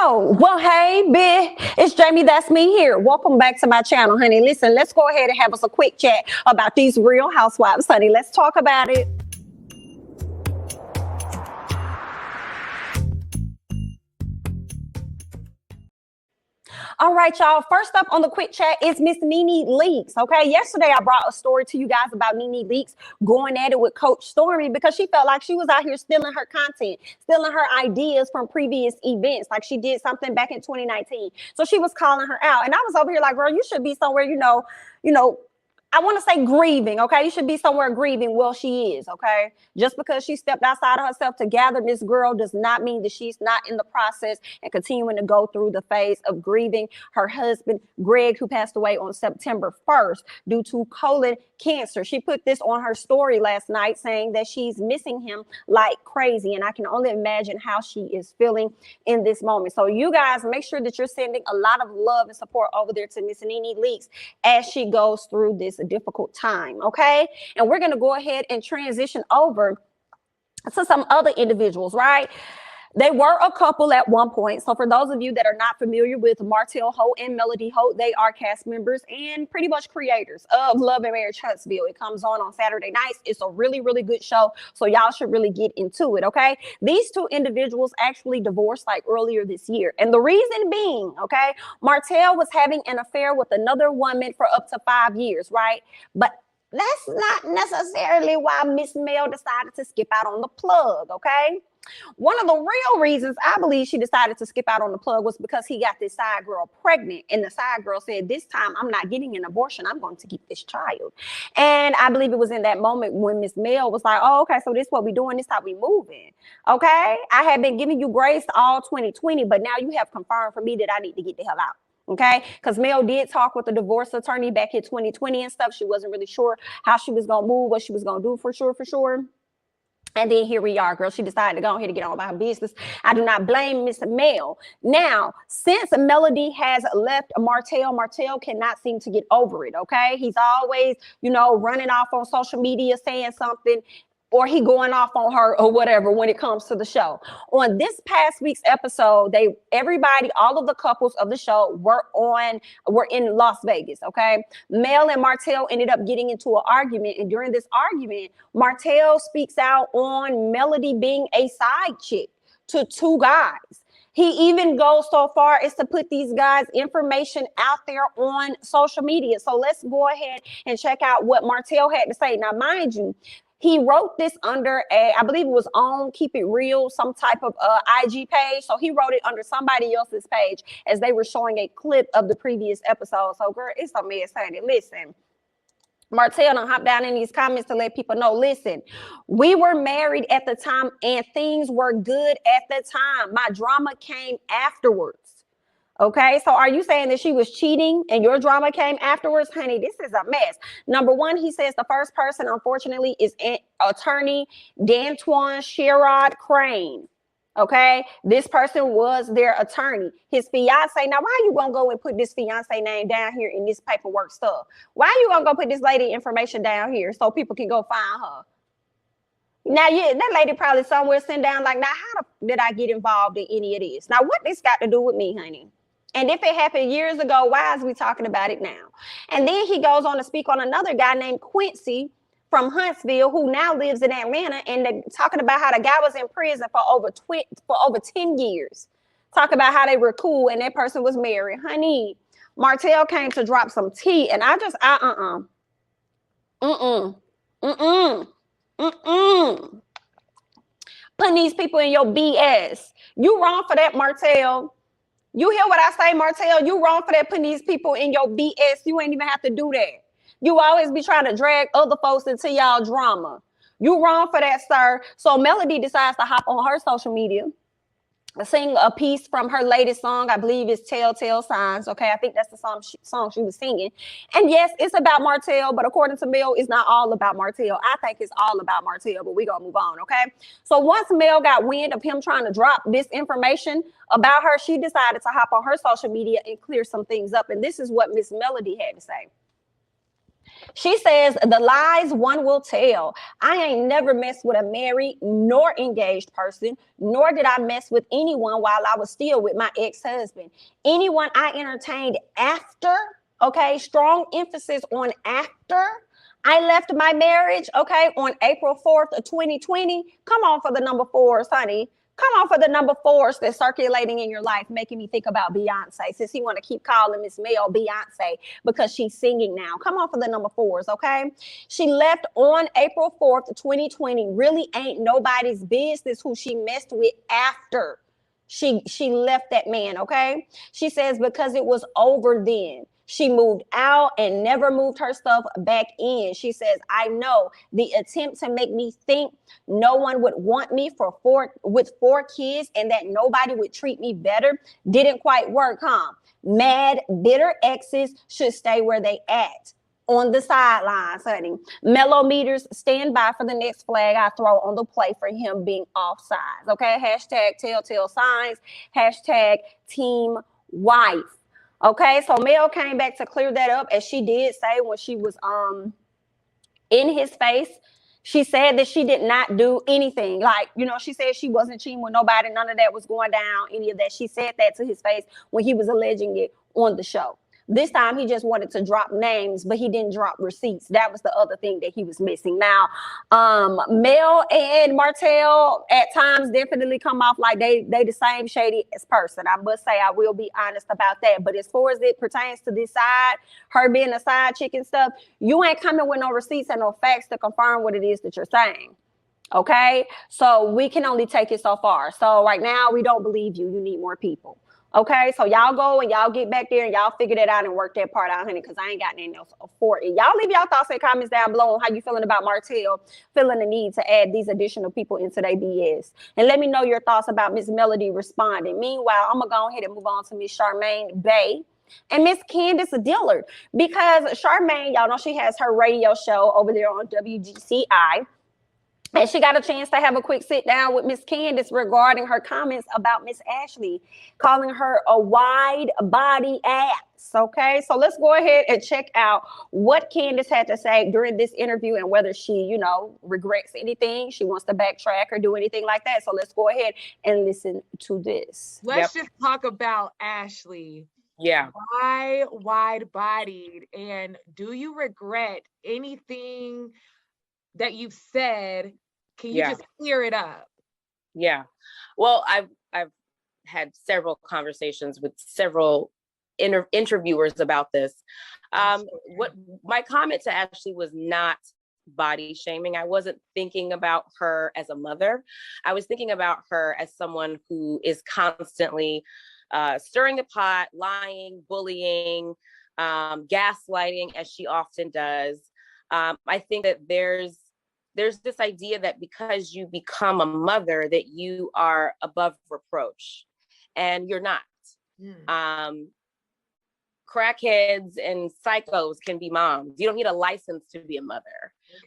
Oh, well, hey, it's Jamie, that's me here. Welcome back to my channel, honey. Listen, let's go ahead and have us a quick chat about these real housewives, honey. Let's talk about it. All right, y'all. First up on the quick chat is Miss Nene Leakes. Okay, yesterday I brought a story to you guys about Nene Leakes going at it with Coach Stormy because she felt like she was out here stealing her content, stealing her ideas from previous events. Like she did something back in 2019. So she was calling her out. And I was over here like, girl, you should be somewhere, I want to say grieving, okay? You should be somewhere grieving. Well, she is, okay? Just because she stepped outside of herself to gather this girl does not mean that she's not in the process and continuing to go through the phase of grieving her husband, Greg, who passed away on September 1st due to colon cancer. She put this on her story last night saying that she's missing him like crazy. And I can only imagine how she is feeling in this moment. So you guys make sure that you're sending a lot of love and support over there to Miss Nene Leakes as she goes through this difficult time, okay? And we're going to go ahead and transition over to some other individuals, right? They were a couple at one point. So for those of you that are not familiar with Martell Holt and Melody Holt, they are cast members and pretty much creators of Love and Marriage Huntsville. It comes on Saturday nights. It's a really, really good show. So y'all should really get into it, okay? These two individuals actually divorced like earlier this year. And the reason being, okay, Martell was having an affair with another woman for up to 5 years, right? But that's not necessarily why Miss Mel decided to skip out on the plug, okay? One of the real reasons I believe she decided to skip out on the plug was because he got this side girl pregnant. And the side girl said, this time I'm not getting an abortion. I'm going to keep this child. And I believe it was in that moment when Miss Mel was like, oh, okay, so this is what we doing. This is how we moving. Okay. I have been giving you grace all 2020, but now you have confirmed for me that I need to get the hell out. Okay, because Mel did talk with the divorce attorney back in 2020 and stuff. She wasn't really sure how she was going to move, what she was going to do for sure. And then here we are, girl. She decided to go ahead and get on about her business. I do not blame Miss Mel. Now, since Melody has left Martell cannot seem to get over it, okay? He's always, running off on social media saying something, or he going off on her or whatever when it comes to the show. On this past week's episode, all of the couples of the show were in Las Vegas, okay? Mel and Martell ended up getting into an argument, and during this argument, Martell speaks out on Melody being a side chick to two guys. He even goes so far as to put these guys' information out there on social media. So let's go ahead and check out what Martell had to say. Now, mind you, he wrote this under I believe it was on Keep It Real, some type of IG page. So he wrote it under somebody else's page as they were showing a clip of the previous episode. So girl, it's a mess, honey. Listen, Martell done hop down in these comments to let people know, listen, we were married at the time and things were good at the time. My drama came afterwards. Okay, so are you saying that she was cheating and your drama came afterwards? Honey, this is a mess. Number one, he says the first person, unfortunately, is attorney D'Antoine Sherrod Crane. Okay, this person was their attorney. His fiance. Now, why are you gonna go and put this fiance name down here in this paperwork stuff? Why are you gonna go put this lady information down here so people can go find her? Now, yeah, that lady probably somewhere sitting down like, now, how did I get involved in any of this? Now, what this got to do with me, honey? And if it happened years ago, why is we talking about it now? And then he goes on to speak on another guy named Quincy from Huntsville, who now lives in Atlanta, and they're talking about how the guy was in prison for over 10 years. Talk about how they were cool and that person was married. Honey, Martell came to drop some tea, and I just, putting these people in your BS. You wrong for that, Martell. You hear what I say, Martell? You wrong for that, putting these people in your BS. You ain't even have to do that. You always be trying to drag other folks into y'all drama. You wrong for that, sir. So Melody decides to hop on her social media, sing a piece from her latest song. I believe it's Telltale Signs. Okay, I think that's the song she was singing. And yes, it's about Martell, but according to Mel, it's not all about Martell. I think it's all about Martell, but we gonna move on, okay? So once Mel got wind of him trying to drop this information about her, she decided to hop on her social media and clear some things up. And this is what Miss Melody had to say. She says, the lies one will tell. I ain't never messed with a married nor engaged person, nor did I mess with anyone while I was still with my ex-husband. Anyone I entertained after, okay, strong emphasis on after I left my marriage, okay, on April 4th of 2020. Come on for the number fours, honey. Come on for the number fours that's circulating in your life, making me think about Beyonce, since he want to keep calling Miss Mel Beyonce because she's singing now. Come on for the number fours, okay? She left on April 4th, 2020. Really ain't nobody's business who she messed with after she left that man, okay? She says because it was over then. She moved out and never moved her stuff back in. She says, I know the attempt to make me think no one would want me with four kids and that nobody would treat me better didn't quite work, huh? Mad, bitter exes should stay where they at. On the sidelines, honey. Mellow meters, stand by for the next flag I throw on the play for him being offsides. Okay, hashtag telltale signs, hashtag team wife. Okay, so Mel came back to clear that up, as she did say when she was in his face. She said that she did not do anything. Like, you know, she said she wasn't cheating with nobody. None of that was going down, any of that. She said that to his face when he was alleging it on the show. This time he just wanted to drop names, but he didn't drop receipts. That was the other thing that he was missing. Now, Mel and Martell at times definitely come off like they the same shady as person. I must say, I will be honest about that. But as far as it pertains to this side, her being a side chick and stuff, you ain't coming with no receipts and no facts to confirm what it is that you're saying. Okay, so we can only take it so far. So right now, we don't believe you. You need more people. Okay, so y'all go and y'all get back there and y'all figure that out and work that part out, honey, because I ain't got nothing else for it. Y'all leave y'all thoughts and comments down below on how you feeling about Martell feeling the need to add these additional people into their BS. And let me know your thoughts about Miss Melody responding. Meanwhile, I'm going to go ahead and move on to Miss Charmaine Bay and Miss Candice Dillard, because Charmaine, y'all know she has her radio show over there on WGCI. And she got a chance to have a quick sit down with Miss Candice regarding her comments about Miss Ashley, calling her a wide body ass. Okay, so let's go ahead and check out what Candice had to say during this interview and whether she, you know, regrets anything, she wants to backtrack or do anything like that. So let's go ahead and listen to this. Let's just talk about Ashley. Yeah. Why wide-bodied? And do you regret anything that you've said? Can you just clear it up? Yeah. Well, I've had several conversations with several interviewers about this. What my comment to Ashley was not body shaming. I wasn't thinking about her as a mother. I was thinking about her as someone who is constantly stirring the pot, lying, bullying, gaslighting, as she often does. I think that there's this idea that because you become a mother that you are above reproach, and you're not. Crackheads and psychos can be moms. You don't need a license to be a mother.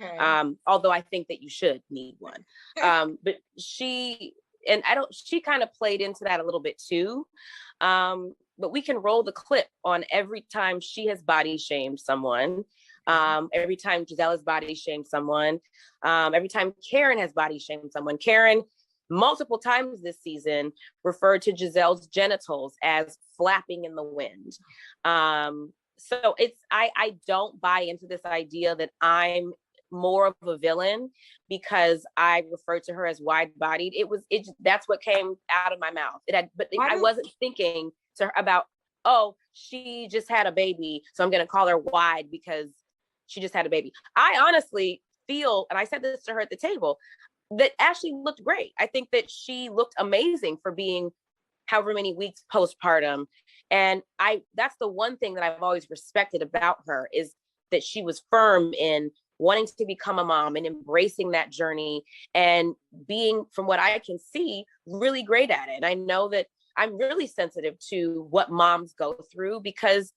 Okay. Although I think that you should need one. But she kind of played into that a little bit too. But we can roll the clip on every time she has body shamed someone. Every time Gizelle has body shamed someone, every time Karen has body shamed someone. Karen, multiple times this season, referred to Gizelle's genitals as flapping in the wind. So I don't buy into this idea that I'm more of a villain because I referred to her as wide-bodied. That's what came out of my mouth. I wasn't thinking to her about, oh, she just had a baby, so I'm going to call her wide because she just had a baby. I honestly feel, and I said this to her at the table, that Ashley looked great. I think that she looked amazing for being however many weeks postpartum. And that's the one thing that I've always respected about her, is that she was firm in wanting to become a mom and embracing that journey and being, from what I can see, really great at it. And I know that I'm really sensitive to what moms go through because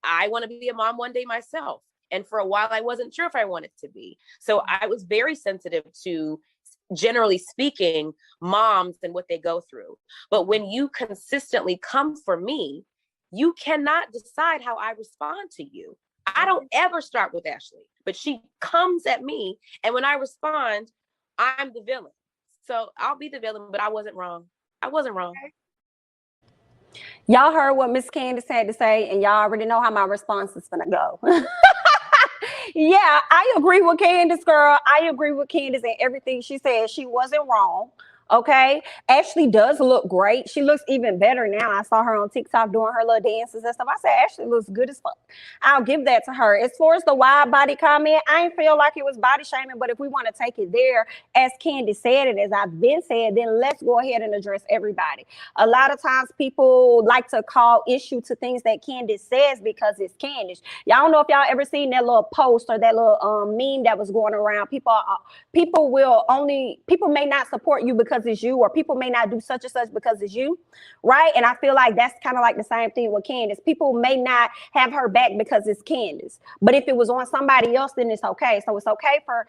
I want to be a mom one day myself. And for a while, I wasn't sure if I wanted to be. So I was very sensitive to, generally speaking, moms and what they go through. But when you consistently come for me, you cannot decide how I respond to you. I don't ever start with Ashley, but she comes at me. And when I respond, I'm the villain. So I'll be the villain, but I wasn't wrong. I wasn't wrong. Y'all heard what Miss Candice had to say, and y'all already know how my response is gonna go. Yeah, I agree with Candice, girl. I agree with Candice and everything she said. She wasn't wrong. Okay. Ashley does look great. She looks even better now. I saw her on TikTok doing her little dances and stuff. I said, Ashley looks good as fuck. I'll give that to her. As far as the wide body comment, I didn't feel like it was body shaming, but if we want to take it there, as Candice said it, as I've been said, then let's go ahead and address everybody. A lot of times people like to call issue to things that Candice says because it's Candice. Y'all don't know if y'all ever seen that little post or that little meme that was going around. People may not support you because it's you, or people may not do such and such because it's you, right? And I feel like that's kind of like the same thing with Candice. People may not have her back because it's Candice, but if it was on somebody else, then it's okay. So it's okay for,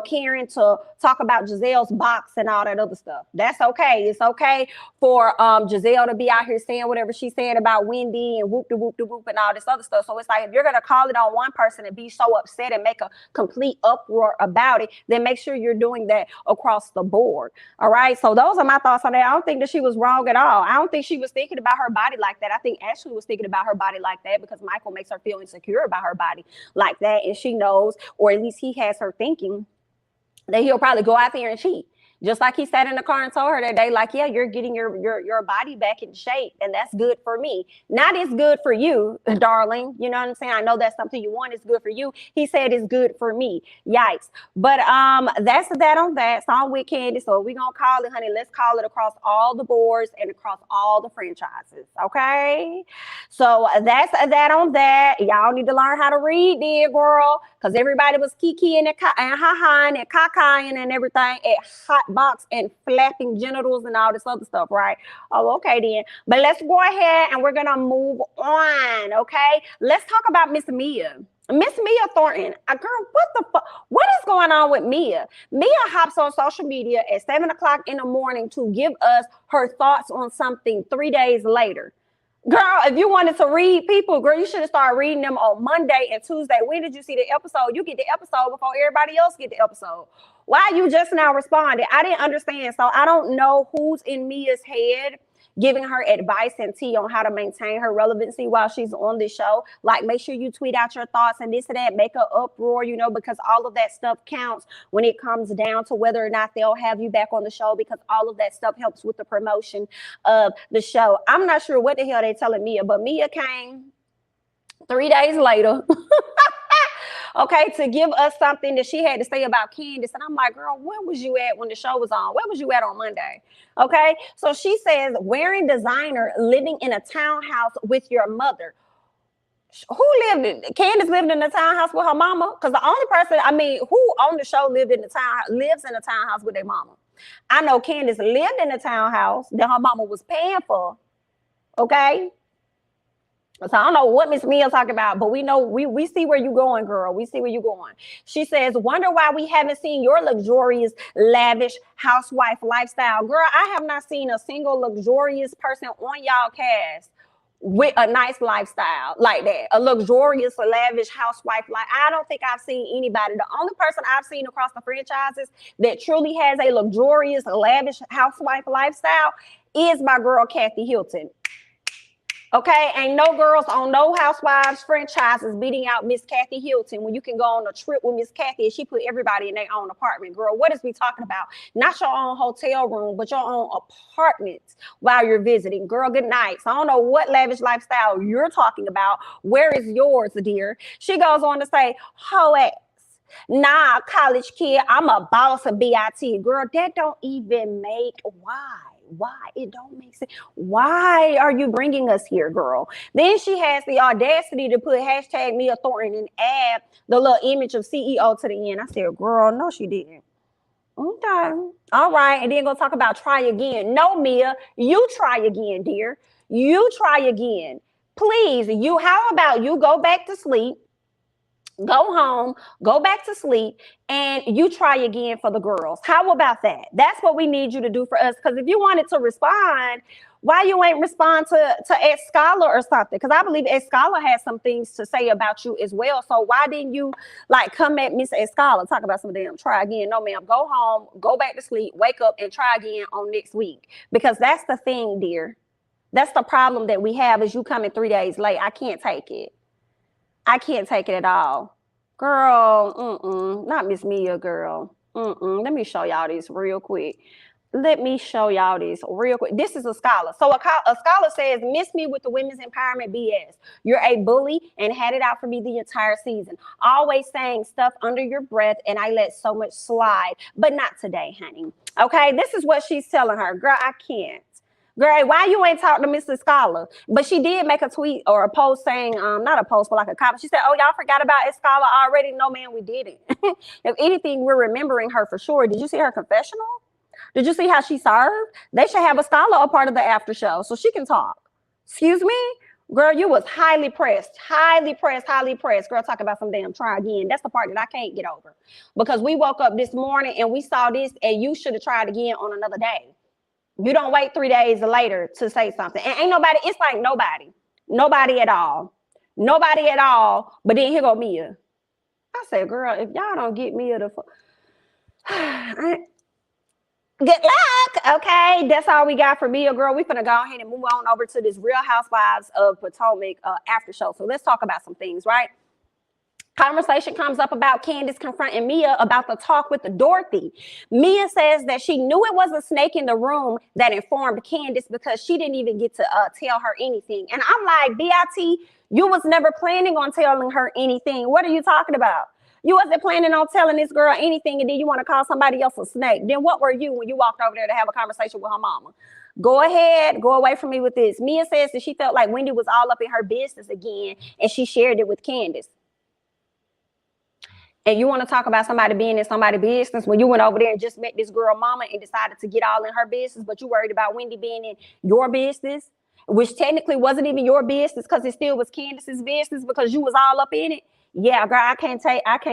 Karen to talk about Gizelle's box and all that other stuff. That's okay. It's okay for Gizelle to be out here saying whatever she's saying about Wendy and whoop de whoop de whoop and all this other stuff. So it's like, if you're gonna call it on one person and be so upset and make a complete uproar about it, then make sure you're doing that across the board. All right. So those are my thoughts on that. I don't think that she was wrong at all. I don't think she was thinking about her body like that. I think Ashley was thinking about her body like that because Michael makes her feel insecure about her body like that. And she knows, or at least he has her thinking, that he'll probably go out there and cheat. Just like he sat in the car and told her that day, like, yeah, you're getting your body back in shape, and that's good for me. Not as good for you, darling. You know what I'm saying? I know that's something you want. It's good for you. He said it's good for me. Yikes. But that's that on that. So I'm with Candice. So we're gonna call it, honey. Let's call it across all the boards and across all the franchises. Okay. So that's that on that. Y'all need to learn how to read, dear girl, because everybody was kikiing and ha-haing and cacaing and everything at hot box and flapping genitals and all this other stuff, right? Oh, okay then. But let's go ahead and we're gonna move on. Okay, let's talk about Miss Mia. Miss Mia Thornton. Girl, what the fuck? What is going on with Mia? Mia hops on social media at 7 o'clock in the morning to give us her thoughts on something 3 days later. Girl, if you wanted to read people, girl, you should have started reading them on Monday and Tuesday. When did you see the episode? You get the episode before everybody else get the episode. Why you just now responded? I didn't understand. So I don't know who's in Mia's head giving her advice and tea on how to maintain her relevancy while she's on the show. Like, make sure you tweet out your thoughts and this and that, make an uproar, because all of that stuff counts when it comes down to whether or not they'll have you back on the show, because all of that stuff helps with the promotion of the show. I'm not sure what the hell they're telling Mia, but Mia came 3 days later. Okay, to give us something that she had to say about Candice. And I'm like, girl, where was you at when the show was on? Where was you at on Monday? Okay, so she says, wearing designer, living in a townhouse with your mother. Who lived in? Candice lived in a townhouse with her mama? Because the only person, who on the show lives in a townhouse with their mama? I know Candice lived in a townhouse that her mama was paying for. Okay. So I don't know what Miss Mia talking about, but we know we see where you're going, girl. We see where you're going. She says, wonder why we haven't seen your luxurious, lavish housewife lifestyle. Girl, I have not seen a single luxurious person on y'all cast with a nice lifestyle like that. A luxurious, lavish housewife. Like, I don't think I've seen anybody. The only person I've seen across the franchises that truly has a luxurious, lavish housewife lifestyle is my girl, Kathy Hilton. Okay, ain't no girls on no Housewives franchises beating out Miss Kathy Hilton when you can go on a trip with Miss Kathy and she put everybody in their own apartment. Girl, what is we talking about? Not your own hotel room, but your own apartment while you're visiting. Girl, good night. So I don't know what lavish lifestyle you're talking about. Where is yours, dear? She goes on to say, ho ass. Nah, college kid, I'm a boss of BIT. Girl, that don't even make why it don't make sense. Why are you bringing us here, girl? Then she has the audacity to put hashtag Mia Thornton and add the little image of CEO to the end. I said, girl, no, she didn't. Okay, all right. And then go talk about try again. No, Mia, you try again, dear. You try again, please. How about you go back to sleep? Go home, go back to sleep, and you try again for the girls. How about that? That's what we need you to do for us. Because if you wanted to respond, Why you ain't respond to Scholar or something? Because I believe Scholar has some things to say about you as well. So why didn't you like come at Miss Scholar, talk about some damn try again? No, ma'am. Go home, go back to sleep, wake up, and try again on next week. Because that's the thing, dear. That's the problem that we have is you coming 3 days late. I can't take it. I can't take it at all. Girl, not Miss Mia, girl. Let me show y'all this real quick. Let me show y'all this real quick. This is a scholar. So a scholar says, miss me with the women's empowerment BS. You're a bully and had it out for me the entire season. Always saying stuff under your breath, and I let so much slide. But not today, honey. Okay, this is what she's telling her. Girl, I can't. Girl, why you ain't talk to Mr. Scholar? But she did make a tweet or a post saying, not a post, but like a comment. She said, oh, y'all forgot about Scholar already? No, man, we didn't. If anything, we're remembering her for sure. Did you see her confessional? Did you see how she served? They should have a Scholar a part of the after show so she can talk. Excuse me? Girl, you was highly pressed. Girl, talk about some damn try again. That's the part that I can't get over. Because we woke up this morning and we saw this and you should have tried again on another day. You don't wait 3 days later to say something. And ain't nobody, it's like nobody at all. Nobody at all. But then here go Mia. I said, girl, if y'all don't get Mia the good luck. Okay, that's all we got for Mia, girl. We're gonna go ahead and move on over to this Real Housewives of Potomac after show. So let's talk about some things, right? Conversation comes up about Candice confronting Mia about the talk with the Dorothy. Mia says that she knew it was a snake in the room that informed Candice because she didn't even get to tell her anything. And I'm like, BIT, you was never planning on telling her anything. What are you talking about? You wasn't planning on telling this girl anything, and then you want to call somebody else a snake. Then what were you when you walked over there to have a conversation with her mama? Go ahead, go away from me with this. Mia says that she felt like Wendy was all up in her business again, and she shared it with Candice. And you want to talk about somebody being in somebody's business when you went over there and just met this girl mama and decided to get all in her business, but you worried about Wendy being in your business, which technically wasn't even your business because it still was Candice's business because you was all up in it. Yeah, girl, I can't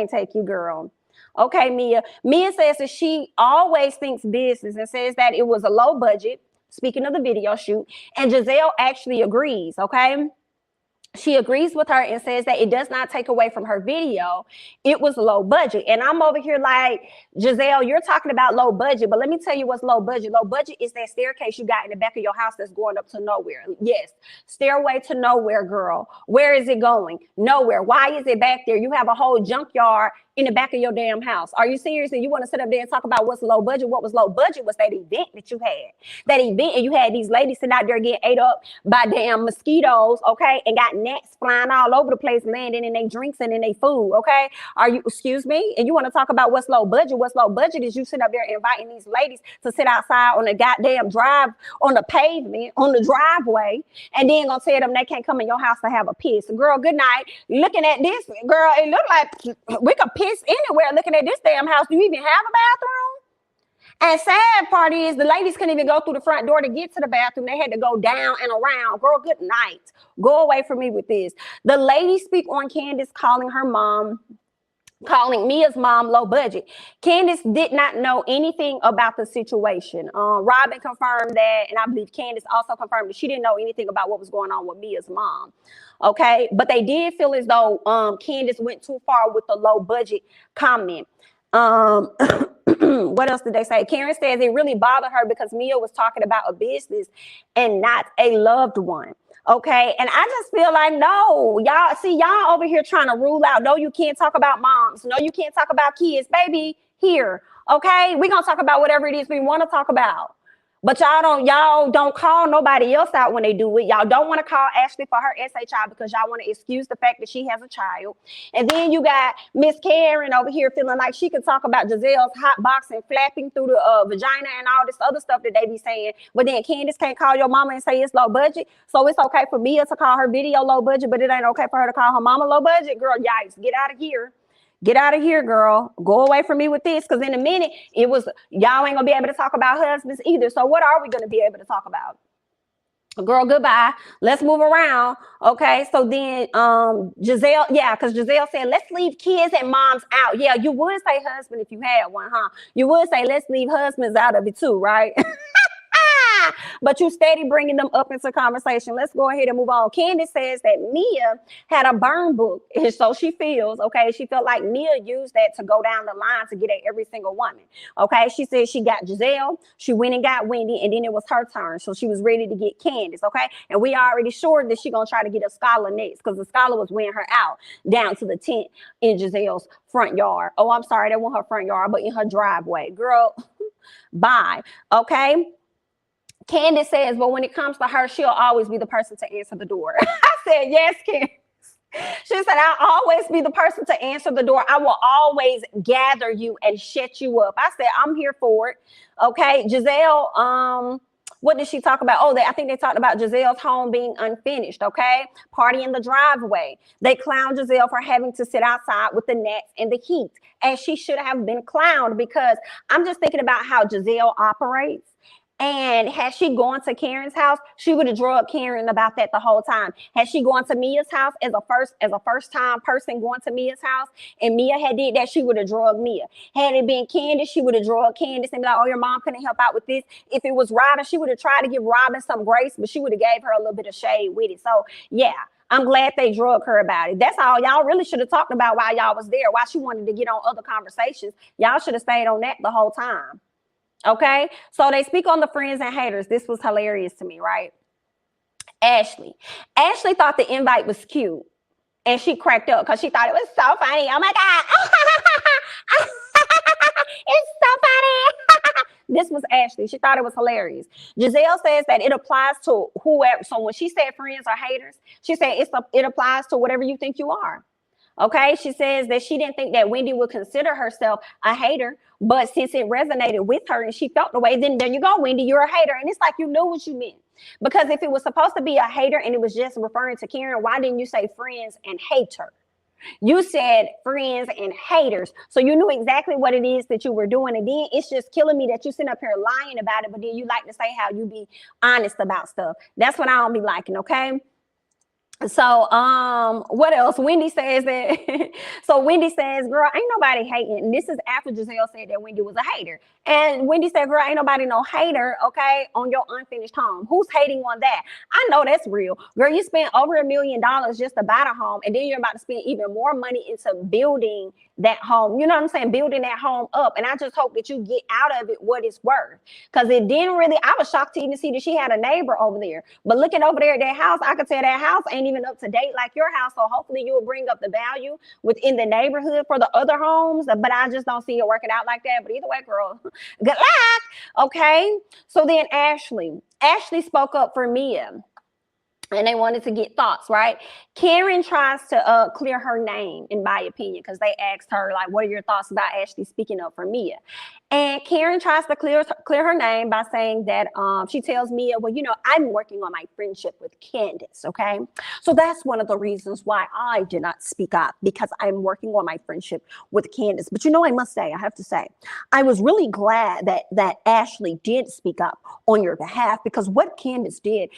take you, girl. Okay, Mia. Mia says that she always thinks business and says that it was a low budget, speaking of the video shoot, and Gizelle actually agrees, okay? She agrees with her and says that it does not take away from her video. It was low budget. And I'm over here like, Gizelle, you're talking about low budget, but let me tell you what's low budget. Low budget is that staircase you got in the back of your house that's going up to nowhere. Yes, stairway to nowhere, girl. Where is it going? Nowhere. Why is it back there? You have a whole junkyard in the back of your damn house. Are you serious? And you want to sit up there and talk about what's low budget? What was low budget was that event that you had. That event, and you had these ladies sitting out there getting ate up by damn mosquitoes, okay? And got gnats flying all over the place, landing in their drinks and in their food, okay? Are you, excuse me? And you want to talk about what's low budget? What's low budget is you sit up there inviting these ladies to sit outside on the goddamn drive, on the pavement, on the driveway, and then gonna tell them they can't come in your house to have a piss. Girl, good night. Looking at this, girl, it looked like we could piss anywhere looking at this damn house. Do you even have a bathroom? And sad part is the ladies couldn't even go through the front door to get to the bathroom. They had to go down and around. Girl, good night. Go away from me with this. The ladies speak on Candice calling Mia's mom low budget. Candice did not know anything about the situation. Robyn confirmed that, and I believe Candice also confirmed that she didn't know anything about what was going on with Mia's mom. Okay, but they did feel as though Candice went too far with the low budget comment. What else did they say? Karen says it really bothered her because Mia was talking about a business and not a loved one. Okay, and I just feel like, no, y'all over here trying to rule out, no, you can't talk about moms. No, you can't talk about kids. Baby, here, okay? We're going to talk about whatever it is we want to talk about. But y'all don't call nobody else out when they do it. Y'all don't want to call Ashley for her SHI because y'all want to excuse the fact that she has a child. And then you got Miss Karen over here feeling like she can talk about Giselle's hot boxing, flapping through the vagina and all this other stuff that they be saying. But then Candice can't call your mama and say it's low budget. So it's okay for Mia to call her video low budget, but it ain't okay for her to call her mama low budget. Girl, yikes, get out of here. Get out of here, girl. Go away from me with this. Because in a minute, y'all ain't going to be able to talk about husbands either. So what are we going to be able to talk about? Girl, goodbye. Let's move around. Okay, so then Gizelle, because Gizelle said, let's leave kids and moms out. Yeah, you would say husband if you had one, huh? You would say, let's leave husbands out of it too, right? But you steady bringing them up into conversation. Let's go ahead and move on. Candice says that Mia had a burn book, and so she feels, okay, she felt like Mia used that to go down the line to get at every single woman, okay? She said she got Gizelle, she went and got Wendy, and then it was her turn, so she was ready to get Candice, okay? And we already sure that she gonna try to get a scholar next, because the scholar was wearing her out down to the tent in Gizelle's front yard. Oh, I'm sorry, that wasn't her front yard, but in her driveway. Girl, bye, okay? Candice says, but when it comes to her, she'll always be the person to answer the door. I said, yes, Candice. She said, I'll always be the person to answer the door. I will always gather you and shut you up. I said, I'm here for it. Okay, Gizelle, what did she talk about? Oh, I think they talked about Gizelle's home being unfinished, okay? Party in the driveway. They clowned Gizelle for having to sit outside with the gnats and the heat. And she should have been clowned, because I'm just thinking about how Gizelle operates. And had she gone to Karen's house, she would have drugged Karen about that the whole time. Had she gone to Mia's house as a first time person going to Mia's house, and Mia had did that, she would have drugged Mia. Had it been Candice, she would have drugged Candice and be like, oh, your mom couldn't help out with this. If it was Robyn, she would have tried to give Robyn some grace, but she would have gave her a little bit of shade with it. So yeah, I'm glad they drug her about it. That's all. Y'all really should have talked about while y'all was there, why she wanted to get on other conversations. Y'all should have stayed on that the whole time. Okay, so they speak on the friends and haters. This was hilarious to me, right? Ashley thought the invite was cute, and she cracked up because she thought it was so funny. Oh my God, it's so funny. This was Ashley. She thought it was hilarious. Gizelle says that it applies to whoever. So when she said friends or haters, she said it applies to whatever you think you are. Okay, she says that she didn't think that Wendy would consider herself a hater, but since it resonated with her and she felt the way, then there you go, Wendy, you're a hater. And it's like you knew what you meant. Because if it was supposed to be a hater and it was just referring to Karen, why didn't you say friends and hater? You said friends and haters. So you knew exactly what it is that you were doing. And then it's just killing me that you sit up here lying about it, but then you like to say how you be honest about stuff. That's what I don't be liking, okay? So what else? Wendy says that so Wendy says, girl, ain't nobody hating. And this is after Gizelle said that Wendy was a hater. And Wendy said, girl, ain't nobody no hater, okay, on your unfinished home. Who's hating on that? I know that's real. Girl, you spent over $1 million just to buy the home, and then you're about to spend even more money into building that home. You know what I'm saying? Building that home up. And I just hope that you get out of it what it's worth. Because it didn't really, I was shocked to even see that she had a neighbor over there. But looking over there at that house, I could tell that house ain't even up to date like your house. So hopefully you will bring up the value within the neighborhood for the other homes. But I just don't see it working out like that. But either way, girl, good luck. Okay. So then Ashley spoke up for Mia. And they wanted to get thoughts, right? Karen tries to clear her name, in my opinion, because they asked her, like, what are your thoughts about Ashley speaking up for Mia? And Karen tries to clear her name by saying that she tells Mia, well, you know, I'm working on my friendship with Candice, okay? So that's one of the reasons why I did not speak up, because I'm working on my friendship with Candice. But you know, I must say, I have to say, I was really glad that Ashley did speak up on your behalf, because what Candice did,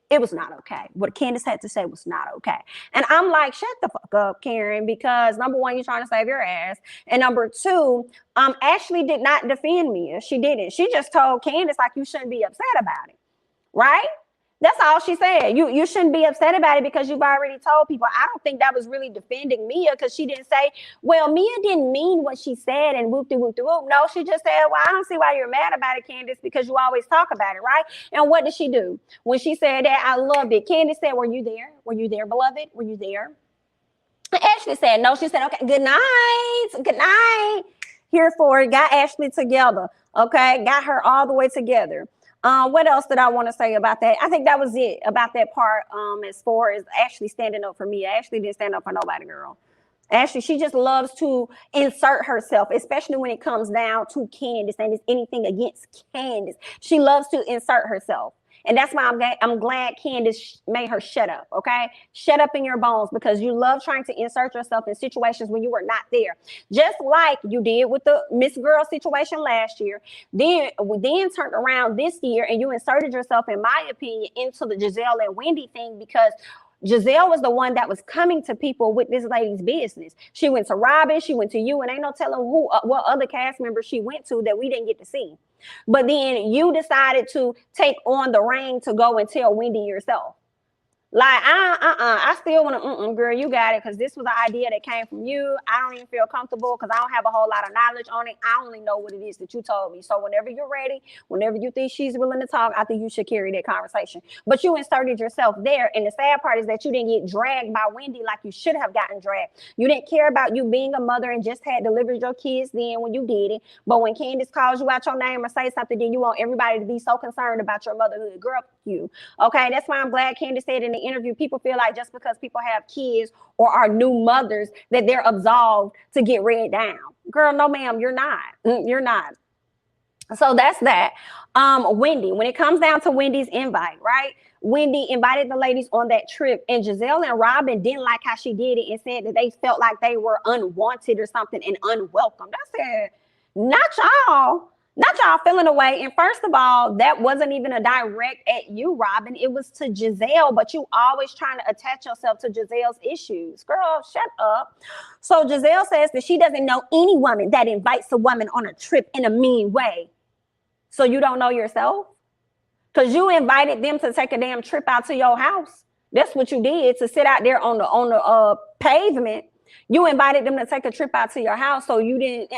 it was not okay. What Candice had to say was not okay. And I'm like, shut the fuck up, Karen, because number one, you're trying to save your ass. And number two, Ashley did not defend Mia. She didn't. She just told Candice, like, you shouldn't be upset about it. Right? That's all she said. You shouldn't be upset about it because you've already told people. I don't think that was really defending Mia, because she didn't say, well, Mia didn't mean what she said and whoop-de-whoop-de-whoop. No, she just said, well, I don't see why you're mad about it, Candice, because you always talk about it, right? And what did she do? When she said that, I loved it. Candice said, were you there? Were you there, beloved? Were you there? Ashley said, no. She said, okay, good night. Good night. Here for it. Got Ashley together. Okay, got her all the way together. What else did I want to say about that? I think that was it about that part. As far as Ashley standing up for me, Ashley didn't stand up for nobody, girl. Ashley, she just loves to insert herself, especially when it comes down to Candice and it's anything against Candice. She loves to insert herself. And that's why I'm glad Candice made her shut up, okay? Shut up in your bones, because you love trying to insert yourself in situations when you were not there. Just like you did with the Miss Girl situation last year. Then turned around this year and you inserted yourself, in my opinion, into the Gizelle and Wendy thing, because Gizelle was the one that was coming to people with this lady's business. She went to Robyn, she went to you, and ain't no telling who, what other cast members she went to that we didn't get to see. But then you decided to take on the reign to go and tell Wendy yourself. Like, I still want to, girl, you got it, because this was an idea that came from you. I don't even feel comfortable because I don't have a whole lot of knowledge on it. I only know what it is that you told me. So whenever you're ready, whenever you think she's willing to talk, I think you should carry that conversation. But you inserted yourself there. And the sad part is that you didn't get dragged by Wendy like you should have gotten dragged. You didn't care about you being a mother and just had delivered your kids then when you did it. But when Candice calls you out your name or say something, then you want everybody to be so concerned about your motherhood. Girl, you. Okay, that's why I'm glad Candice said in the interview, people feel like just because people have kids or are new mothers that they're absolved to get read down. Girl, no ma'am, you're not. You're not. So that's that. Wendy, when it comes down to Wendy's invite, right? Wendy invited the ladies on that trip, and Gizelle and Robyn didn't like how she did it and said that they felt like they were unwanted or something and unwelcome. I said, not y'all. Not y'all feeling away. And first of all, that wasn't even a direct at you, Robyn. It was to Gizelle, but you always trying to attach yourself to Gizelle's issues. Girl, shut up. So Gizelle says that she doesn't know any woman that invites a woman on a trip in a mean way. So you don't know yourself? Because you invited them to take a damn trip out to your house. That's what you did, to sit out there on the pavement. You invited them to take a trip out to your house, so you didn't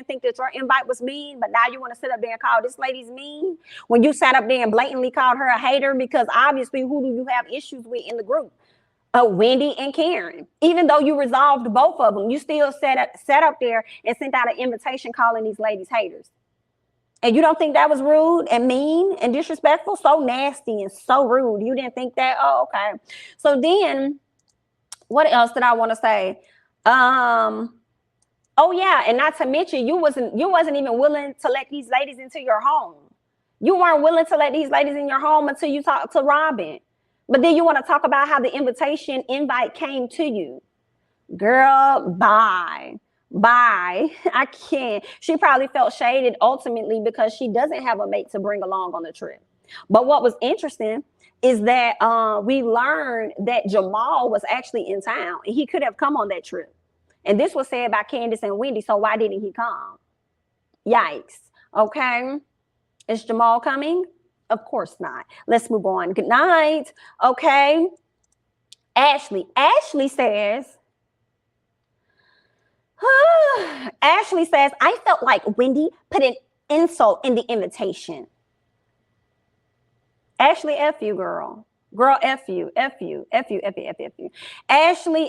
think that your invite was mean, but now you want to sit up there and call this lady's mean when you sat up there and blatantly called her a hater, because obviously who do you have issues with in the group? Wendy and Karen. Even though you resolved both of them, you still sat up there and sent out an invitation calling these ladies haters. And you don't think that was rude and mean and disrespectful? So nasty and so rude. You didn't think that? Oh, okay. So then what else did I want to say? Oh yeah, and not to mention, you wasn't even willing to let these ladies into your home. You weren't willing to let these ladies in your home until you talked to Robyn. But then you want to talk about how the invite came to you. Girl, bye. I can't. She probably felt shaded ultimately because she doesn't have a mate to bring along on the trip. But what was interesting is that we learned that Jamal was actually in town and he could have come on that trip. And this was said by Candice and Wendy, so why didn't he come? Yikes. Okay. Is Jamal coming? Of course not. Let's move on. Good night. Okay. Ashley says, I felt like Wendy put an insult in the invitation. Ashley, F you, girl. Girl, F you. Ashley,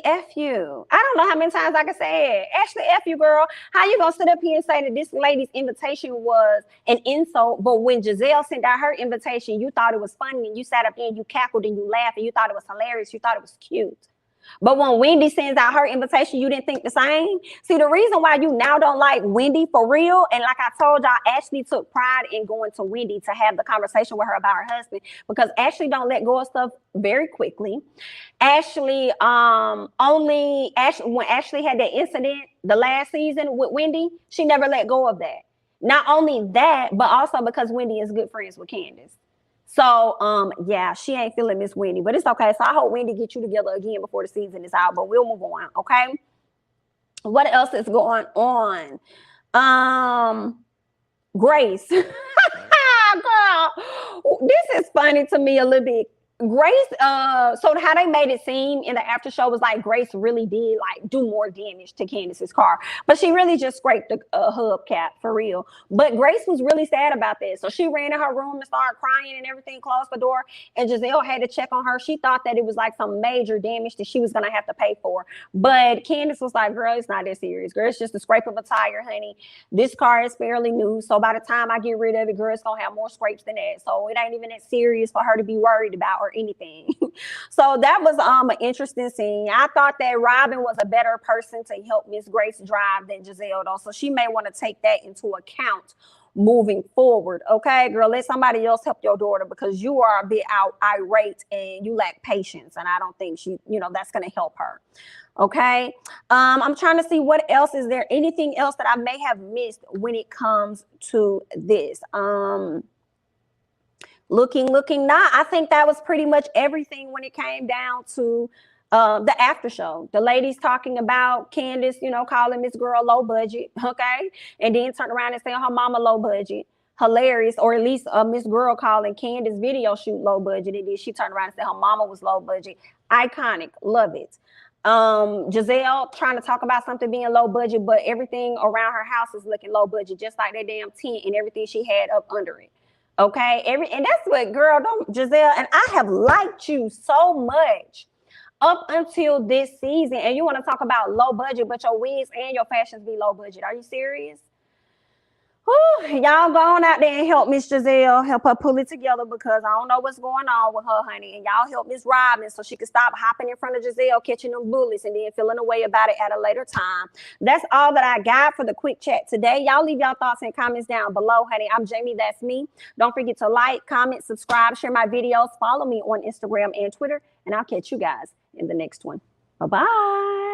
F you. I don't know how many times I can say it. Ashley, F you, girl. How you gonna sit up here and say that this lady's invitation was an insult, but when Gizelle sent out her invitation, you thought it was funny and you sat up there and you cackled and you laughed and you thought it was hilarious. You thought it was cute. But when Wendy sends out her invitation, you didn't think the same? See, the reason why you now don't like Wendy for real, and like I told y'all, Ashley took pride in going to Wendy to have the conversation with her about her husband, because Ashley don't let go of stuff very quickly. Ashley, when Ashley had that incident the last season with Wendy, she never let go of that. Not only that, but also because Wendy is good friends with Candice. So, yeah, she ain't feeling Miss Wendy, but it's okay. So I hope Wendy gets you together again before the season is out, but we'll move on, okay? What else is going on? Grace. Girl, this is funny to me a little bit. Grace, so how they made it seem in the after show was like Grace really did like do more damage to Candice's car, but she really just scraped the hubcap for real. But Grace was really sad about this, so she ran in her room and started crying and everything, closed the door, and Gizelle had to check on her. She thought that it was like some major damage that she was gonna have to pay for, but Candice was like, girl, it's not that serious, girl, it's just a scrape of a tire, honey. This car is fairly new, so by the time I get rid of it, girl, it's gonna have more scrapes than that, so it ain't even that serious for her to be worried about or anything. So that was an interesting scene. I thought that Robyn was a better person to help Miss Grace drive than Gizelle, though, so she may want to take that into account moving forward. Okay, girl, let somebody else help your daughter, because you are a bit irate and you lack patience, and I don't think that's going to help her. Okay, I'm trying to see what else is there. Anything else that I may have missed when it comes to this? looking not. I think that was pretty much everything when it came down to the after show. The ladies talking about Candice, you know, calling Miss Girl low budget, okay, and then turn around and saying her mama low budget. Hilarious. Or at least Miss Girl calling Candice video shoot low budget, and then she turned around and said her mama was low budget. Iconic. Love it. Gizelle trying to talk about something being low budget, but everything around her house is looking low budget, just like that damn tent and everything she had up under it. Okay, and that's what, girl, don't, Gizelle, and I have liked you so much up until this season, and you want to talk about low budget, but your wigs and your fashions be low budget. Are you serious? Whew, y'all go on out there and help Miss Gizelle, help her pull it together, because I don't know what's going on with her, honey. And y'all help Miss Robyn so she can stop hopping in front of Gizelle, catching them bullies, and then feeling away about it at a later time. That's all that I got for the quick chat today. Y'all leave y'all thoughts and comments down below, honey. I'm Jamie, that's me. Don't forget to like, comment, subscribe, share my videos, follow me on Instagram and Twitter, and I'll catch you guys in the next one. Bye-bye.